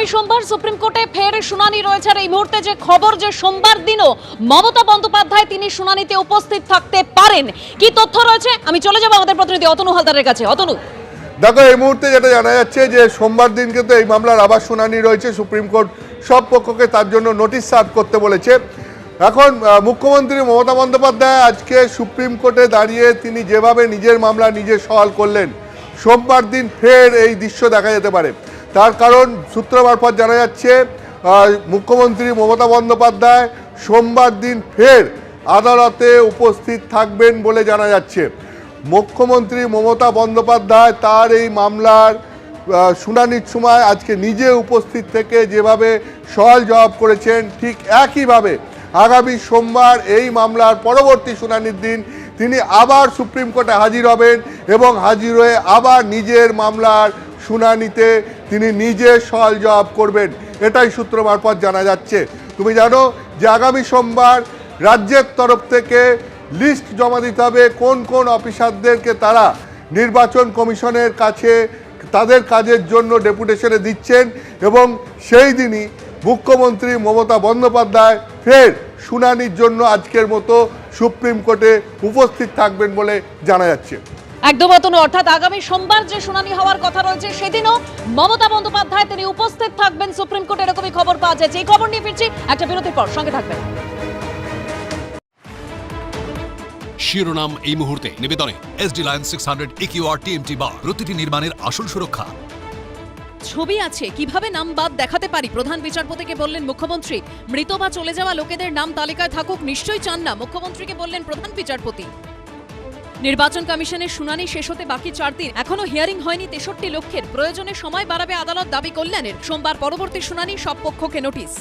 আগামী সোমবার সুপ্রিম কোর্টে ফের শুনানি রয়েছে। আর এই মুহূর্তে যে খবর, যে সোমবার দিনও মমতা বন্দ্যোপাধ্যায় তিনি শুনানিতে উপস্থিত থাকতে পারেন, কি তথ্য রয়েছে আমি চলে যাব আমাদের প্রতিনিধি অতনু হালদারের কাছে। অতনু, দেখো, এই মুহূর্তে যেটা জানা যাচ্ছে যে সোমবার দিন কিন্তু এই মামলার আবার শুনানি রয়েছে। সুপ্রিম কোর্ট সব পক্ষকে তার জন্য নোটিশ সার্ভ করতে বলেছে। এখন মুখ্যমন্ত্রী মমতা বন্দ্যোপাধ্যায় আজকে সুপ্রিম কোর্টে দাঁড়িয়ে তিনি যেভাবে নিজের মামলা নিজে সওয়াল করলেন, সোমবার দিন ফের এই দৃশ্য দেখা যেতে পারে। তার কারণ সূত্র মারফত জানা যাচ্ছে মুখ্যমন্ত্রী মমতা বন্দ্যোপাধ্যায় সোমবার দিন ফের আদালতে উপস্থিত থাকবেন বলে জানা যাচ্ছে। মুখ্যমন্ত্রী মমতা বন্দ্যোপাধ্যায় তার এই মামলার শুনানির সময় আজকে নিজে উপস্থিত থেকে যেভাবে সওয়াল জবাব করেছেন, ঠিক একইভাবে আগামী সোমবার এই মামলার পরবর্তী শুনানির দিন তিনি আবার সুপ্রিম কোর্টে হাজির হবেন এবং হাজির হয়ে আবার নিজের মামলার শুনানিতে তিনি নিজে সওয়াল জবাব করবেন, এটাই সূত্র মারফত জানা যাচ্ছে। তুমি জানো যে আগামী সোমবার রাজ্যের তরফ থেকে লিস্ট জমা দিতে হবে কোন কোন অফিসারদেরকে তারা নির্বাচন কমিশনের কাছে তাদের কাজের জন্য ডেপুটেশনে দিচ্ছেন, এবং সেই দিনই মুখ্যমন্ত্রী মমতা বন্দ্যোপাধ্যায় ফের শুনানির জন্য আজকের মতো সুপ্রিম কোর্টে উপস্থিত থাকবেন বলে জানা যাচ্ছে। একদম অতনু, অর্থাৎ আগামী সোমবার যে শুনানি হওয়ার কথা রয়েছে সেদিনও মমতা বন্দ্যোপাধ্যায় তিনি উপস্থিত থাকবেন সুপ্রিম কোর্টে, এরকমই খবর পাওয়া যাচ্ছে। এই খবর নিয়ে ফিরছি একটা বিরতির পর, সঙ্গে থাকবেন। শিরোনাম এই মুহূর্তে নিবেদনে SD Lion 600 EQR TMT বার, প্রতিটি নির্মাণের আসল সুরক্ষা। ছবি আছে, কিভাবে নাম বাদ দেখাতে পারি, প্রধান বিচারপতিকে বললেন মুখ্যমন্ত্রী। মৃত বা চলে যাওয়া লোকেদের নাম তালিকায় থাকুক নিশ্চয়ই চান না, মুখ্যমন্ত্রীকে বললেন প্রধান বিচারপতি। নির্বাচন কমিশনের শুনানি শেষ হতে বাকি 4 দিন, এখনো হিয়ারিং হয়নি 63 লক্ষের, প্রয়োজনে সময় বাড়াবে আদালত, দাবি কল্যাণের। সোমবার পরবর্তী শুনানি, সব পক্ষকে নোটিশ।